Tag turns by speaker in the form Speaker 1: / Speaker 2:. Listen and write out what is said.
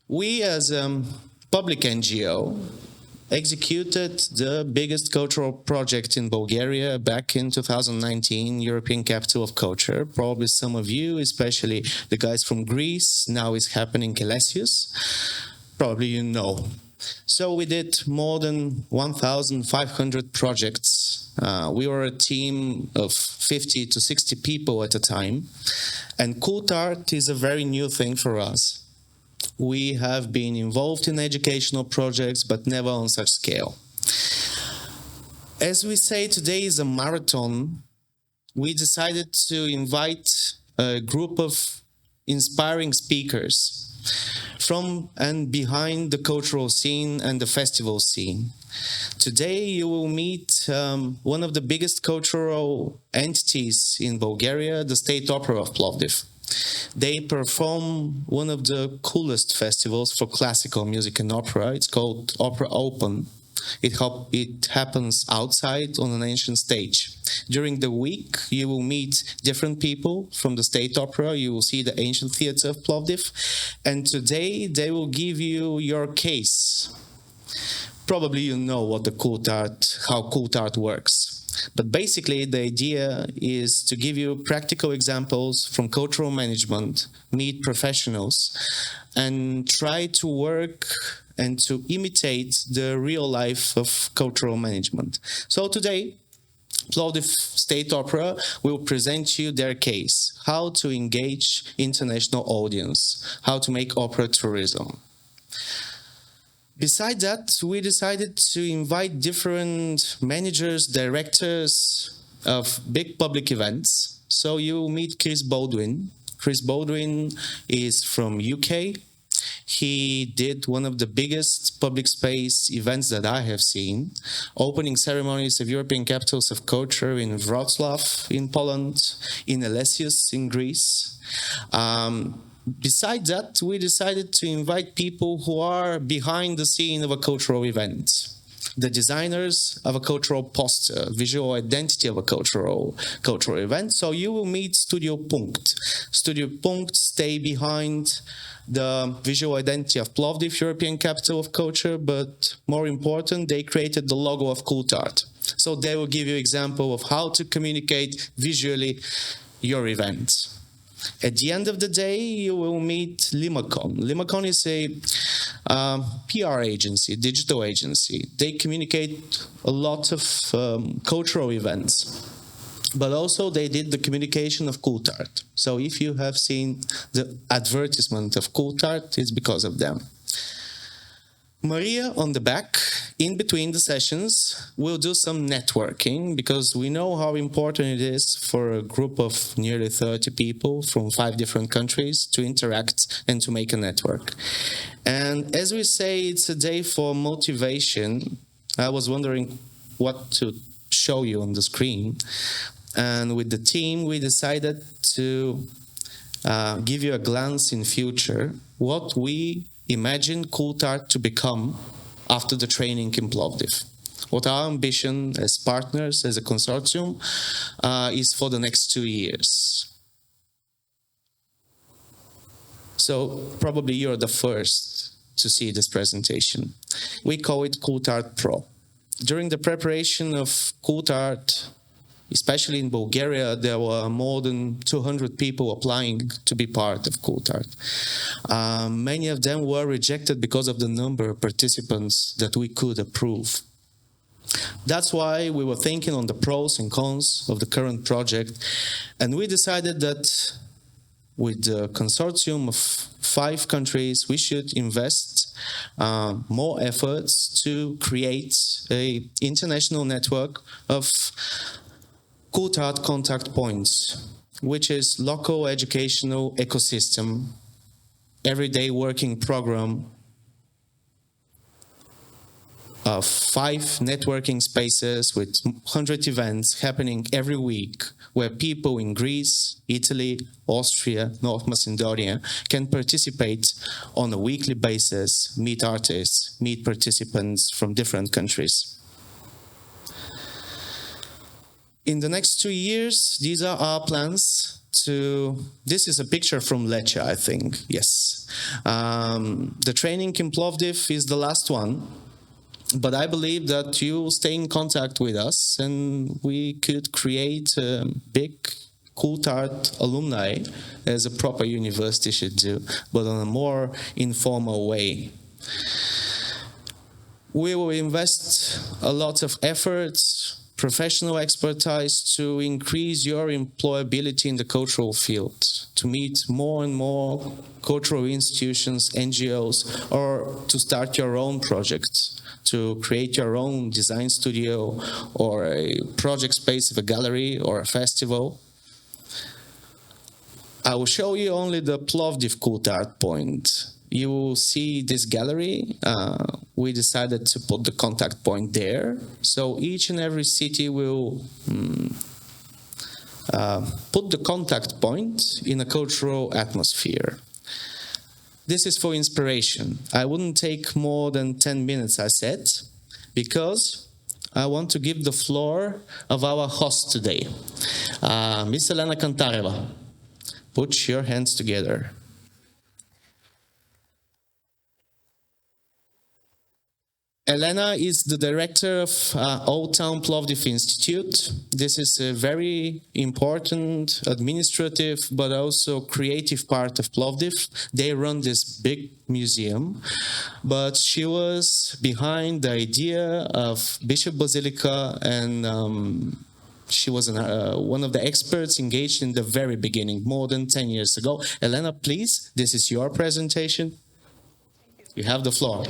Speaker 1: We, as a public NGO, executed the biggest cultural project in Bulgaria back in 2019, European Capital of Culture. Probably some of you, especially the guys from Greece, now is happening in Elesius. Probably you know. So we did more than 1,500 projects. We were a team of 50 to 60 people at a time. And Cultart is a very new thing for us. We have been involved in educational projects, but never on such scale. As we say, today is a marathon. We decided to invite a group of inspiring speakers from and behind the cultural scene and the festival scene. Today you will meet one of the biggest cultural entities in Bulgaria, the State Opera of Plovdiv. They perform one of the coolest festivals for classical music and opera. It's called Opera Open. It happens outside on an ancient stage. During the week, you will meet different people from the State Opera. You will see the ancient theatre of Plovdiv. And today, they will give you your case. Probably you know what how Cultart works. But basically, the idea is to give you practical examples from cultural management, meet professionals, and try to work and to imitate the real life of cultural management. So today, Plovdiv State Opera will present you their case, how to engage international audience, how to make opera tourism. Besides that, we decided to invite different managers, directors of big public events. So you will meet Chris Baldwin. Chris Baldwin is from UK. He did one of the biggest public space events that I have seen, opening ceremonies of European capitals of culture in Wrocław in Poland, in Elesius in Greece. Besides that, we decided to invite people who are behind the scene of a cultural event. The designers of a cultural poster, visual identity of a cultural event. So you will meet Studio Punkt. Studio Punkt stay behind the visual identity of Plovdiv, European Capital of Culture, but more important, they created the logo of Cultart. So they will give you example of how to communicate visually your event. At the end of the day, you will meet Limacon. Limacon is a PR agency, digital agency. They communicate a lot of cultural events, but also they did the communication of Cultart. So if you have seen the advertisement of Cultart, it's because of them. Maria on the back, in between the sessions, will do some networking because we know how important it is for a group of nearly 30 people from 5 different countries to interact and to make a network. And as we say, it's a day for motivation. I was wondering what to show you on the screen. And with the team, we decided to give you a glance in future, what we imagine Cultart to become after the training in Plovdiv. What our ambition as partners, as a consortium, is for the next 2 years. So probably you're the first to see this presentation. We call it Cutlart PRO. During the preparation of Cultart, especially in Bulgaria, there were more than 200 people applying to be part of Cultart. Many of them were rejected because of the number of participants that we could approve. That's why we were thinking on the pros and cons of the current project, and we decided that with the consortium of 5 countries, we should invest more efforts to create an international network of Cultart Contact Points, which is local educational ecosystem, everyday working program of 5 networking spaces with 100 events happening every week, where people in Greece, Italy, Austria, North Macedonia can participate on a weekly basis, meet artists, meet participants from different countries. In the next 2 years, these are our plans. this is a picture from Lecce, I think, yes. The training in Plovdiv is the last one, but I believe that you will stay in contact with us and we could create a big Cultart Alumni as a proper university should do, but on a more informal way. We will invest a lot of efforts, professional expertise to increase your employability in the cultural field, to meet more and more cultural institutions, NGOs, or to start your own projects, to create your own design studio or a project space of a gallery or a festival. I will show you only the Plovdiv Cultart point. You will see this gallery. We decided to put the contact point there. So each and every city will put the contact point in a cultural atmosphere. This is for inspiration. I wouldn't take more than 10 minutes, I said, because I want to give the floor of our host today, Miss Elena Kantareva. Put your hands together. Elena is the director of Old Town Plovdiv Institute. This is a very important administrative but also creative part of Plovdiv. They run this big museum, but she was behind the idea of Bishop Basilica, and she was one of the experts engaged in the very beginning, more than 10 years ago. Elena, please, this is your presentation. You have the floor.